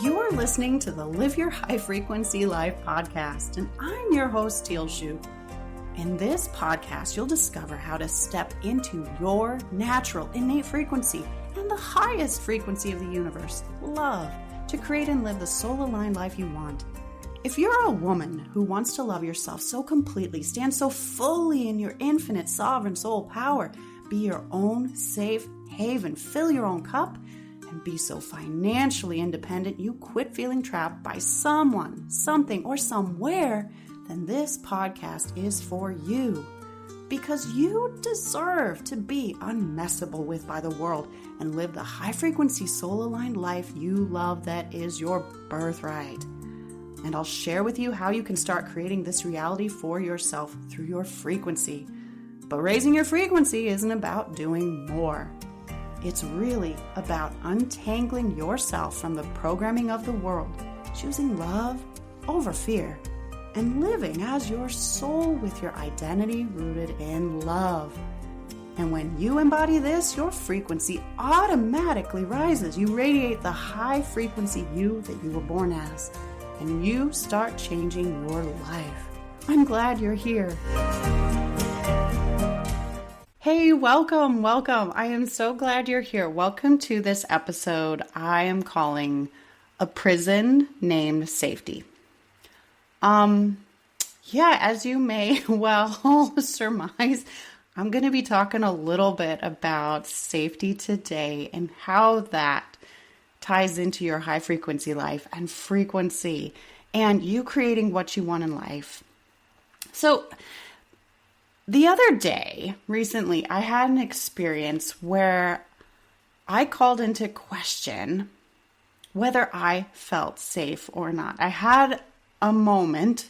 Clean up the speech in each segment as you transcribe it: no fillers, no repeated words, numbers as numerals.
You are listening to the Live Your High Frequency Life podcast, and I'm your host, Teal Shu. In this podcast, you'll discover how to step into your natural, innate frequency and the highest frequency of the universe, love, to create and live the soul-aligned life you want. If you're a woman who wants to love yourself so completely, stand so fully in your infinite sovereign soul power, be your own safe haven, fill your own cup, and be so financially independent you quit feeling trapped by someone, something, or somewhere, then this podcast is for you. Because you deserve to be unmessable with by the world and live the high-frequency, soul-aligned life you love that is your birthright. And I'll share with you how you can start creating this reality for yourself through your frequency. But raising your frequency isn't about doing more. It's really about untangling yourself from the programming of the world, choosing love over fear, and living as your soul with your identity rooted in love. And when you embody this, your frequency automatically rises. You radiate the high frequency you that you were born as, and you start changing your life. I'm glad you're here. Hey, welcome. I am so glad you're here. Welcome to this episode I am calling A Prison Named Safety. As you may well surmise, I'm going to be talking a little bit about safety today and how that ties into your high frequency life and frequency and you creating what you want in life. So, the other day, recently, I had an experience where I called into question whether I felt safe or not. I had a moment,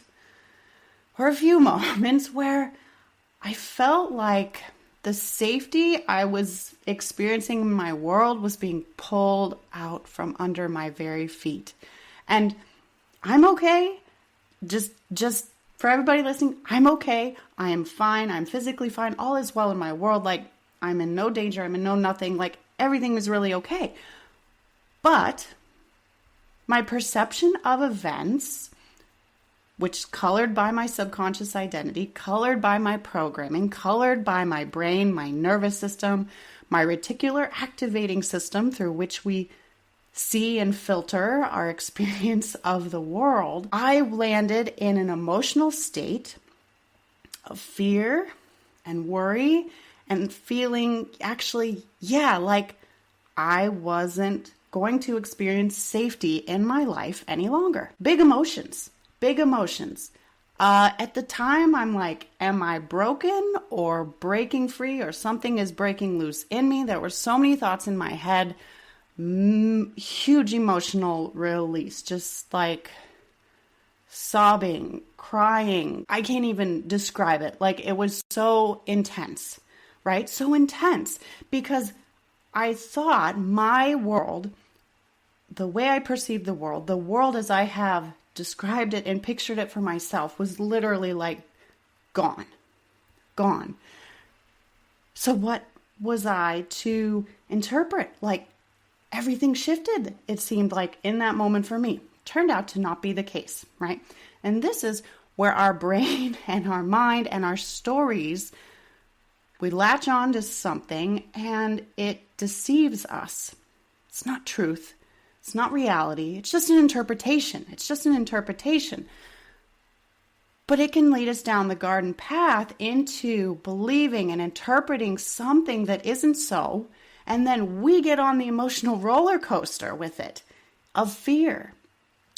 or a few moments, where I felt like the safety I was experiencing in my world was being pulled out from under my very feet. And I'm okay. Just for everybody listening, I'm okay. I am fine. I'm physically fine. All is well in my world. Like, I'm in no danger. I'm in no nothing. Like, everything is really okay. But my perception of events, which colored by my subconscious identity, colored by my programming, colored by my brain, my nervous system, my reticular activating system through which we see and filter our experience of the world, I landed in an emotional state of fear and worry and feeling like I wasn't going to experience safety in my life any longer. Big emotions. At the time, I'm like, am I broken or breaking free or something is breaking loose in me? There were so many thoughts in my head. Huge emotional release, just like sobbing, crying. I can't even describe it. Like, it was so intense, right? So intense because I thought my world, the way I perceived the world as I have described it and pictured it for myself, was literally like gone. So what was I to interpret? Like, everything shifted, it seemed like, in that moment for me. Turned out to not be the case, right? And this is where our brain and our mind and our stories, we latch on to something and it deceives us. It's not truth. It's not reality. It's just an interpretation. But it can lead us down the garden path into believing and interpreting something that isn't so. And then we get on the emotional roller coaster with it of fear,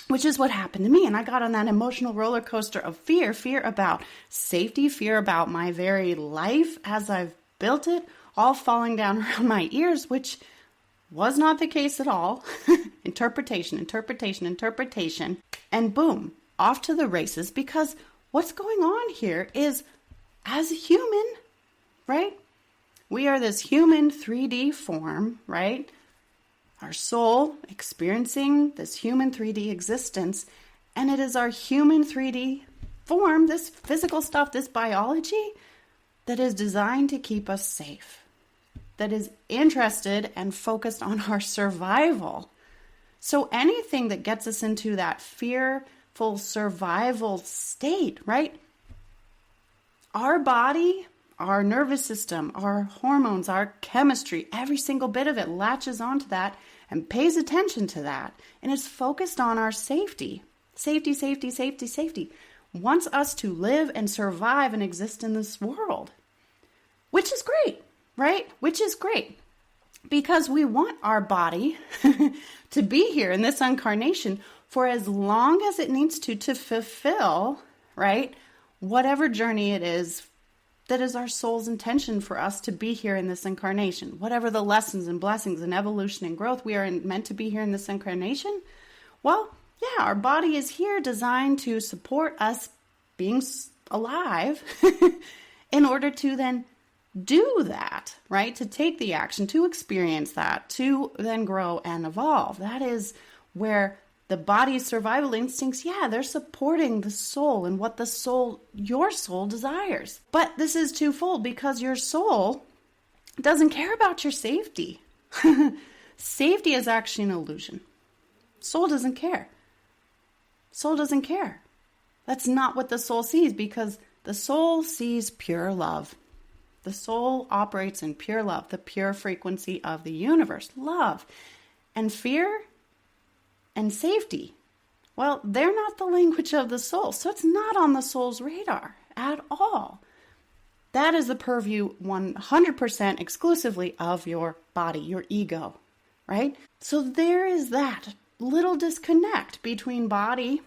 which is what happened to me. And I got on that emotional roller coaster of fear about safety, fear about my very life as I've built it, all falling down around my ears, which was not the case at all. Interpretation. And boom, off to the races, because what's going on here is, as a human, right? We are this human 3D form, right? Our soul experiencing this human 3D existence. And it is our human 3D form, this physical stuff, this biology, that is designed to keep us safe. That is interested and focused on our survival. So anything that gets us into that fearful survival state, right? Our body, our nervous system, our hormones, our chemistry, every single bit of it latches onto that and pays attention to that. And is focused on our safety. Safety, safety, safety, safety. Wants us to live and survive and exist in this world. Which is great, right? Which is great. Because we want our body to be here in this incarnation for as long as it needs to fulfill, right, whatever journey it is that is our soul's intention for us to be here in this incarnation. Whatever the lessons and blessings and evolution and growth we are meant to be here in this incarnation, well, yeah, our body is here designed to support us being alive in order to then do that, right? To take the action, to experience that, to then grow and evolve. That is where the body's survival instincts, yeah, they're supporting the soul and what your soul desires. But this is twofold because your soul doesn't care about your safety. Safety is actually an illusion. Soul doesn't care. Soul doesn't care. That's not what the soul sees because the soul sees pure love. The soul operates in pure love, the pure frequency of the universe, love. And fear and safety, well, they're not the language of the soul. So it's not on the soul's radar at all. That is the purview 100% exclusively of your body, your ego, right? So there is that little disconnect between body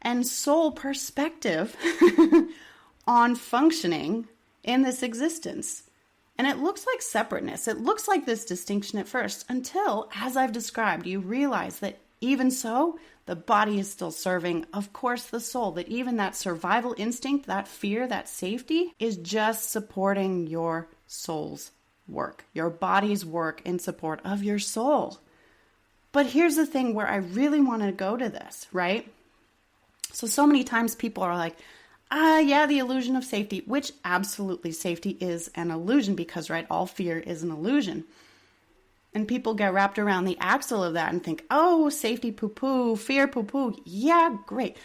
and soul perspective on functioning in this existence. And it looks like separateness. It looks like this distinction at first until, as I've described, you realize that even so, the body is still serving, of course, the soul, that even that survival instinct, that fear, that safety is just supporting your soul's work, your body's work in support of your soul. But here's the thing where I really want to go to this, right? So many times people are like, yeah, the illusion of safety, which absolutely safety is an illusion because, right, all fear is an illusion. And people get wrapped around the axle of that and think, oh, safety poo-poo, fear poo-poo. Yeah, great.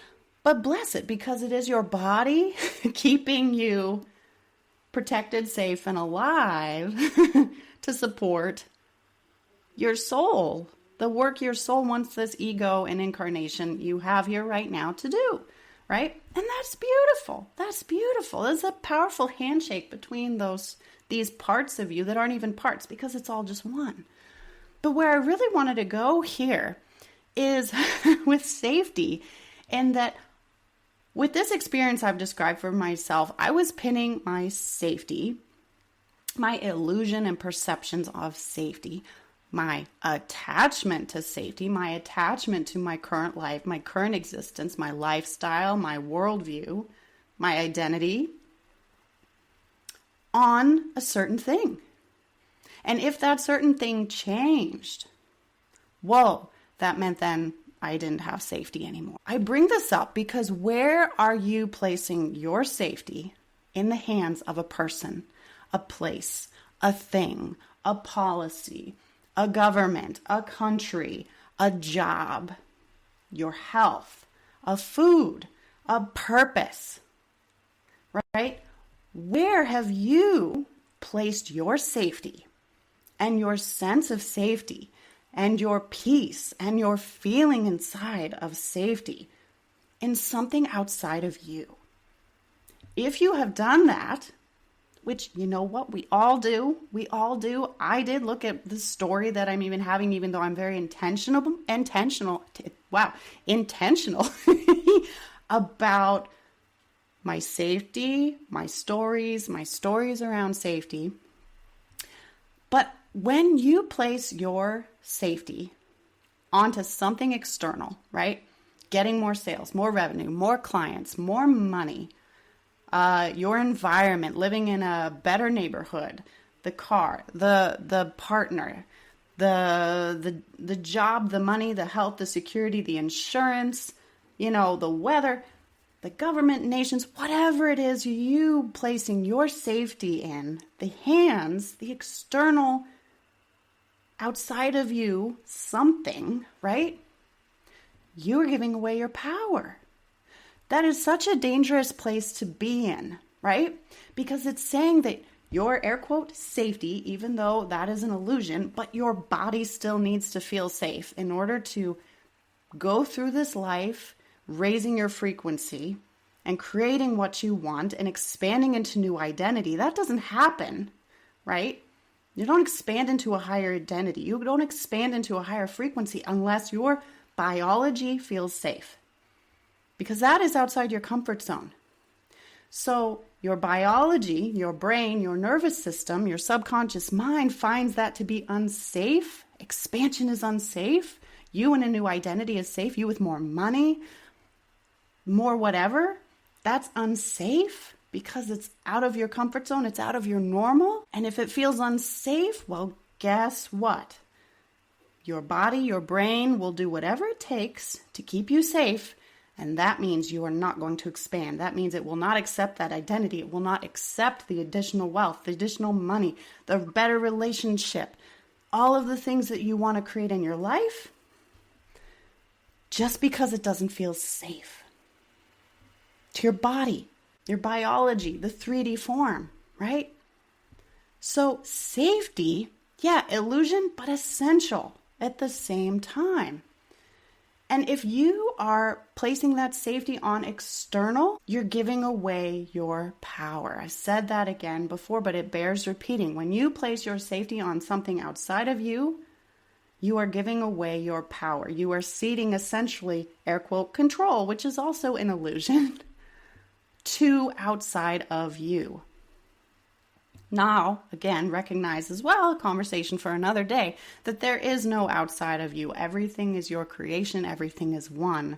But bless it because it is your body keeping you protected, safe, and alive to support your soul, the work your soul wants this ego and incarnation you have here right now to do. Right? And that's beautiful. That's beautiful. There's a powerful handshake between these parts of you that aren't even parts because it's all just one. But where I really wanted to go here is with safety, and that with this experience I've described for myself, I was pinning my safety, my illusion and perceptions of safety, my attachment to safety, my attachment to my current life, my current existence, my lifestyle, my worldview, my identity on a certain thing. And if that certain thing changed, whoa, that meant then I didn't have safety anymore. I bring this up because where are you placing your safety in the hands of a person, a place, a thing, a policy, a government, a country, a job, your health, a food, a purpose, right? Where have you placed your safety and your sense of safety and your peace and your feeling inside of safety in something outside of you? If you have done that, which, you know what, we all do. I did look at the story that I'm even having, even though I'm very intentional about my safety, my stories around safety. But when you place your safety onto something external, right? Getting more sales, more revenue, more clients, more money, your environment, living in a better neighborhood, the car, the partner, the job, the money, the health, the security, the insurance, the weather, the government, nations, whatever it is you placing your safety in, the hands, the external outside of you, something, right? you are giving away your power. That is such a dangerous place to be in, right? Because it's saying that your air quote safety, even though that is an illusion, but your body still needs to feel safe in order to go through this life, raising your frequency and creating what you want and expanding into new identity. That doesn't happen, right? You don't expand into a higher identity. You don't expand into a higher frequency unless your biology feels safe, because that is outside your comfort zone. So your biology, your brain, your nervous system, your subconscious mind finds that to be unsafe. Expansion is unsafe. You in a new identity is safe. You with more money, more whatever, that's unsafe because it's out of your comfort zone. It's out of your normal. And if it feels unsafe, well, guess what? Your body, your brain will do whatever it takes to keep you safe. And that means you are not going to expand. That means it will not accept that identity. It will not accept the additional wealth, the additional money, the better relationship, all of the things that you want to create in your life, just because it doesn't feel safe to your body, your biology, the 3D form, right? So safety, yeah, illusion, but essential at the same time. And if you are placing that safety on external, you're giving away your power. I said that again before, but it bears repeating. When you place your safety on something outside of you, you are giving away your power. You are ceding essentially, air quote, control, which is also an illusion, to outside of you. Now, again, recognize as well, a conversation for another day, that there is no outside of you. Everything is your creation. Everything is one.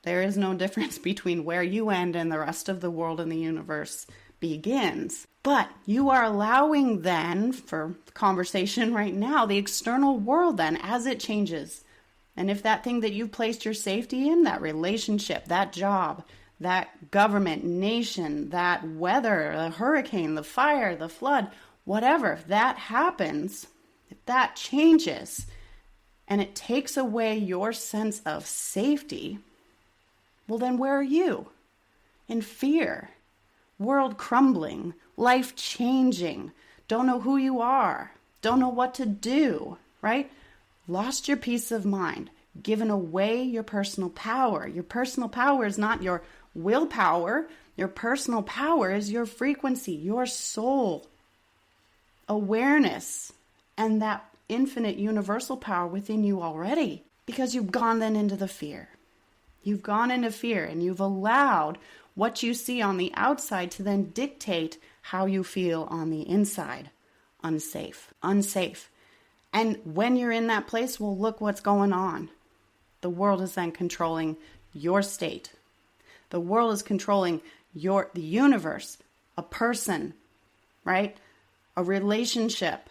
There is no difference between where you end and the rest of the world and the universe begins. But you are allowing then, for conversation right now, the external world then, as it changes. And if that thing that you've placed your safety in, that relationship, that job, that government, nation, that weather, the hurricane, the fire, the flood, whatever, if that happens, if that changes, and it takes away your sense of safety, well then where are you? In fear, world crumbling, life changing, don't know who you are, don't know what to do, right? Lost your peace of mind, given away your personal power. Your personal power is not your willpower. Your personal power is your frequency, your soul, awareness, and that infinite universal power within you already, because you've gone then into the fear. You've gone into fear and you've allowed what you see on the outside to then dictate how you feel on the inside. Unsafe. And when you're in that place, well, look what's going on. The world is then controlling your state. The world is controlling the universe, a person, right? A relationship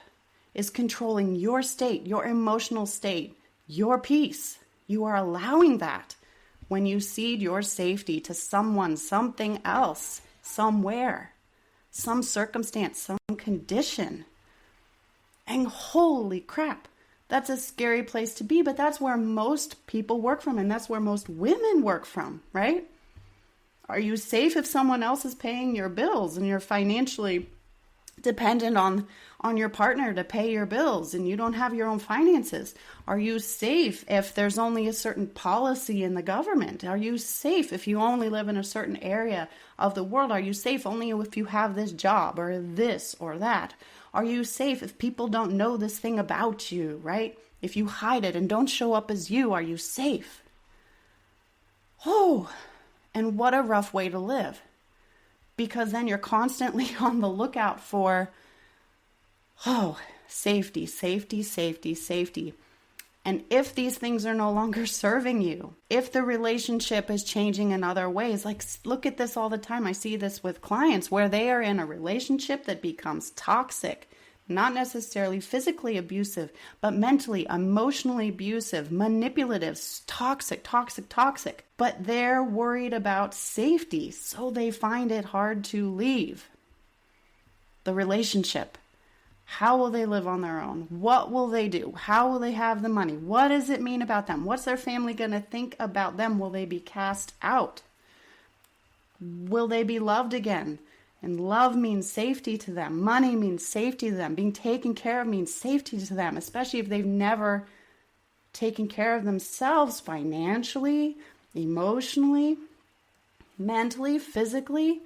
is controlling your state, your emotional state, your peace. You are allowing that when you cede your safety to someone, something else, somewhere, some circumstance, some condition. And holy crap, that's a scary place to be, but that's where most people work from, and that's where most women work from, right? Are you safe if someone else is paying your bills and you're financially dependent on your partner to pay your bills and you don't have your own finances? Are you safe if there's only a certain policy in the government? Are you safe if you only live in a certain area of the world? Are you safe only if you have this job or this or that? Are you safe if people don't know this thing about you, right? If you hide it and don't show up as you, are you safe? Oh, and what a rough way to live. Because then you're constantly on the lookout for, safety. And if these things are no longer serving you, if the relationship is changing in other ways, like look at this all the time. I see this with clients where they are in a relationship that becomes toxic, not necessarily physically abusive, but mentally, emotionally abusive, manipulative, toxic. But they're worried about safety, so they find it hard to leave the relationship. How will they live on their own? What will they do? How will they have the money? What does it mean about them? What's their family going to think about them? Will they be cast out? Will they be loved again? And love means safety to them. Money means safety to them. Being taken care of means safety to them, especially if they've never taken care of themselves financially, emotionally, mentally, physically,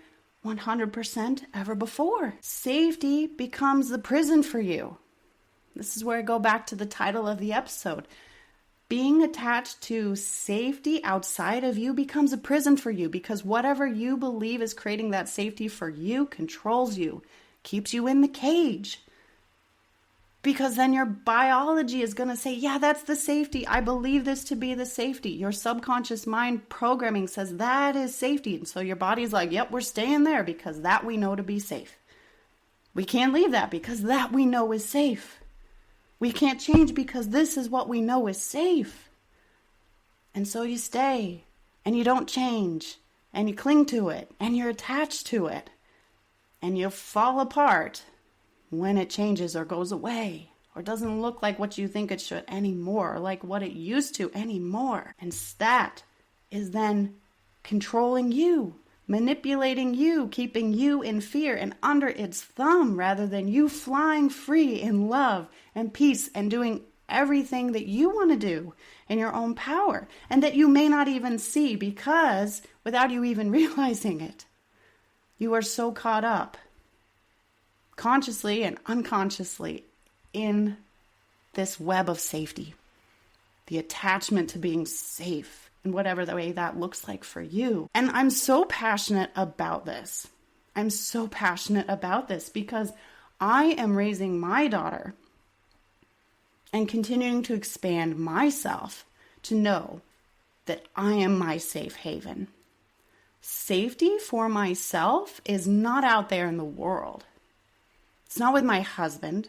100% ever before. Safety becomes the prison for you. This is where I go back to the title of the episode. Being attached to safety outside of you becomes a prison for you, because whatever you believe is creating that safety for you controls you, keeps you in the cage. Because then your biology is going to say, yeah, that's the safety. I believe this to be the safety. Your subconscious mind programming says that is safety. And so your body's like, yep, we're staying there because that we know to be safe. We can't leave that because that we know is safe. We can't change because this is what we know is safe. And so you stay and you don't change and you cling to it and you're attached to it and you fall apart when it changes or goes away or doesn't look like what you think it should anymore, or like what it used to anymore. And that is then controlling you, manipulating you, keeping you in fear and under its thumb, rather than you flying free in love and peace and doing everything that you want to do in your own power, and that you may not even see because without you even realizing it, you are so caught up consciously and unconsciously in this web of safety, the attachment to being safe in whatever the way that looks like for you. And I'm so passionate about this. I'm so passionate about this because I am raising my daughter and continuing to expand myself to know that I am my safe haven. Safety for myself is not out there in the world. It's not with my husband.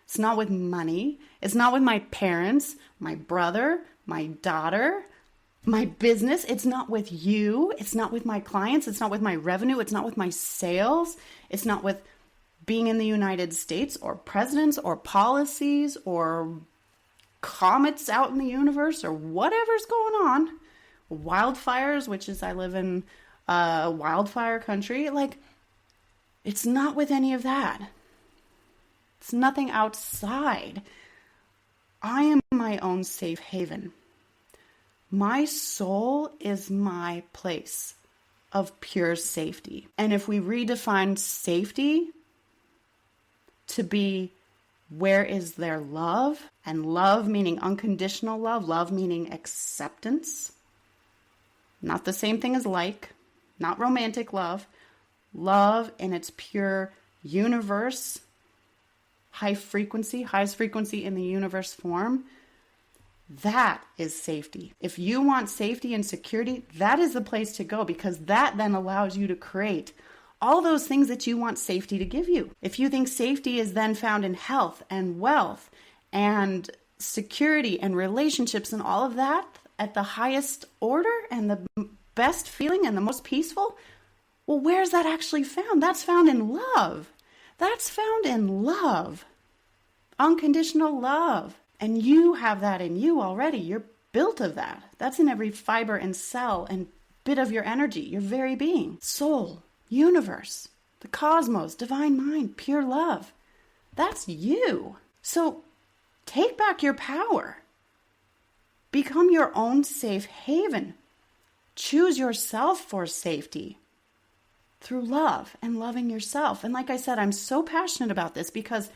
It's not with money. It's not with my parents, my brother, my daughter, my business. It's not with you. It's not with my clients. It's not with my revenue. It's not with my sales. It's not with being in the United States or presidents or policies or comets out in the universe or whatever's going on. Wildfires, which is I live in a wildfire country. Like, it's not with any of that. It's nothing outside. I am my own safe haven. My soul is my place of pure safety. And if we redefine safety to be where is their love, and love meaning unconditional love, love meaning acceptance, not the same thing as like, not romantic love, love in its pure universe, highest frequency in the universe form, that is safety. If you want safety and security, that is the place to go, because that then allows you to create all those things that you want safety to give you. If you think safety is then found in health and wealth and security and relationships and all of that at the highest order and the best feeling and the most peaceful, well, where's that actually found? That's found in love. That's found in love. Unconditional love. And you have that in you already. You're built of that. That's in every fiber and cell and bit of your energy, your very being. Soul, universe, the cosmos, divine mind, pure love. That's you. So take back your power. Become your own safe haven. Choose yourself for safety through love and loving yourself. And like I said, I'm so passionate about this because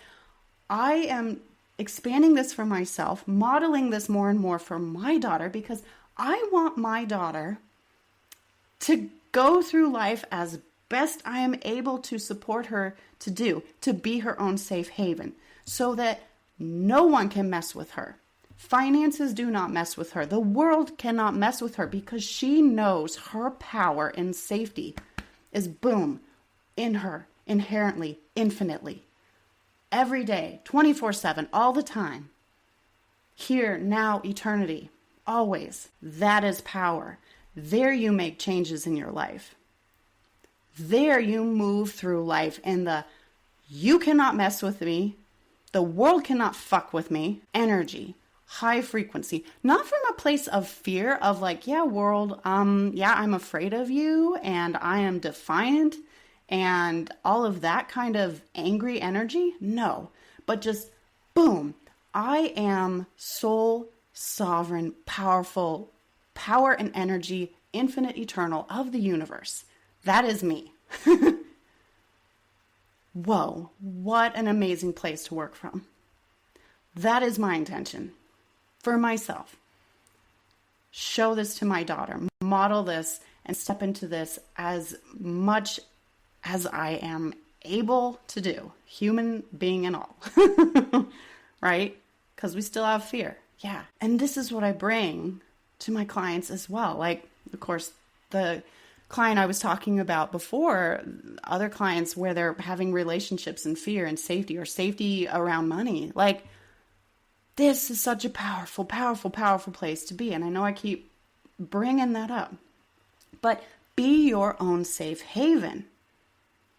I am expanding this for myself, modeling this more and more for my daughter, because I want my daughter to go through life as best I am able to support her to do, to be her own safe haven, so that no one can mess with her. Finances do not mess with her. The world cannot mess with her, because she knows her power and safety is boom, in her, inherently, infinitely. Every day, 24/7, all the time. Here, now, eternity, always. That is power. There you make changes in your life. There you move through life in the, you cannot mess with me, The world cannot fuck with me. Energy, high frequency, not from a place of fear of like, yeah, world, yeah, I'm afraid of you and I am defiant and all of that kind of angry energy. No, but just boom, I am soul, sovereign, powerful, power and energy, infinite, eternal of the universe. That is me. Whoa, what an amazing place to work from. That is my intention for myself. Show this to my daughter, model this, and step into this as much as I am able to do, human being and all, right? Because we still have fear. Yeah. And this is what I bring to my clients as well. Like, of course, the client I was talking about before, other clients where they're having relationships and fear and safety or safety around money. Like, this is such a powerful, powerful, powerful place to be. And I know I keep bringing that up, but be your own safe haven.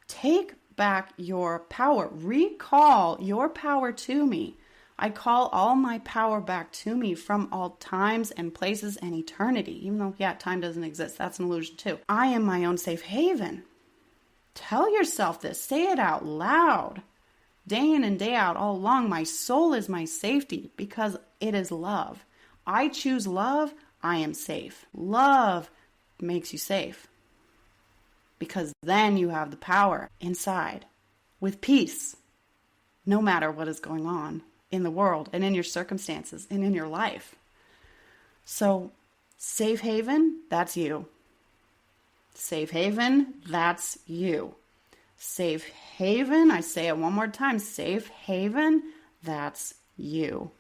Take back your power. Recall your power to me. I call all my power back to me from all times and places and eternity. Even though, yeah, time doesn't exist. That's an illusion too. I am my own safe haven. Tell yourself this. Say it out loud. Day in and day out, all along, my soul is my safety because it is love. I choose love. I am safe. Love makes you safe because then you have the power inside with peace, no matter what is going on in the world and in your circumstances and in your life. So safe haven, that's you. Safe haven, that's you. Safe haven, I say it one more time, safe haven, that's you.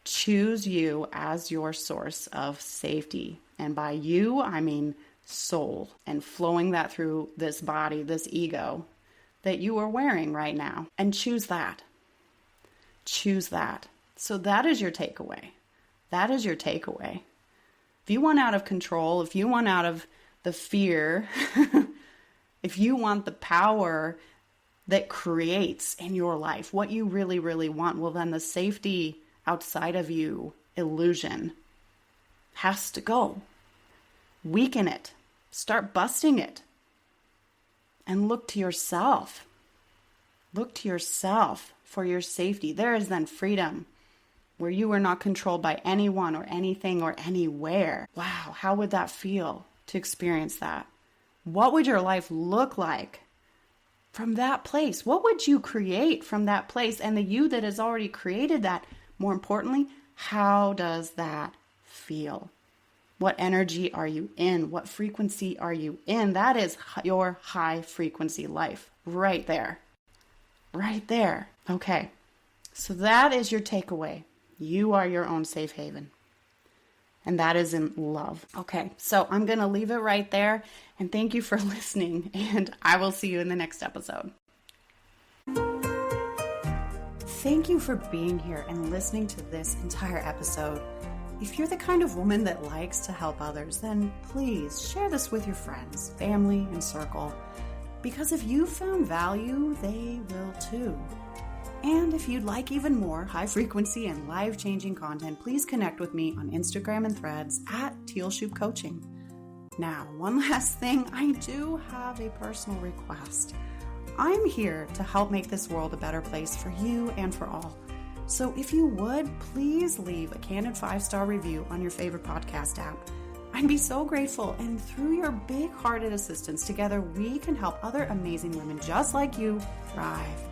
Choose you as your source of safety. And by you, I mean soul, and flowing that through this body, this ego that you are wearing right now. And choose that. Choose that. So that is your takeaway. That is your takeaway. If you want out of control, if you want out of the fear, if you want the power that creates in your life what you really, really want, well, then the safety outside of you illusion has to go. Weaken it. Start busting it. And look to yourself. Look to yourself for your safety. There is then freedom where you are not controlled by anyone or anything or anywhere. Wow, how would that feel to experience that? What would your life look like from that place? What would you create from that place? And the you that has already created that, more importantly, how does that feel? What energy are you in? What frequency are you in? That is your high frequency life right there. Right there. Okay. So that is your takeaway. You are your own safe haven. And that is in love. Okay. So I'm going to leave it right there. And thank you for listening. And I will see you in the next episode. Thank you for being here and listening to this entire episode. If you're the kind of woman that likes to help others, then please share this with your friends, family, and circle. Because if you found value, they will too. And if you'd like even more high frequency and life-changing content, please connect with me on Instagram and Threads at Tealshoop Coaching. Now, one last thing, I do have a personal request. I'm here to help make this world a better place for you and for all. So if you would, please leave a candid 5-star review on your favorite podcast app. I'd be so grateful, and through your big-hearted assistance, together we can help other amazing women just like you thrive.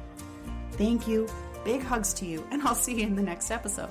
Thank you, big hugs to you, and I'll see you in the next episode.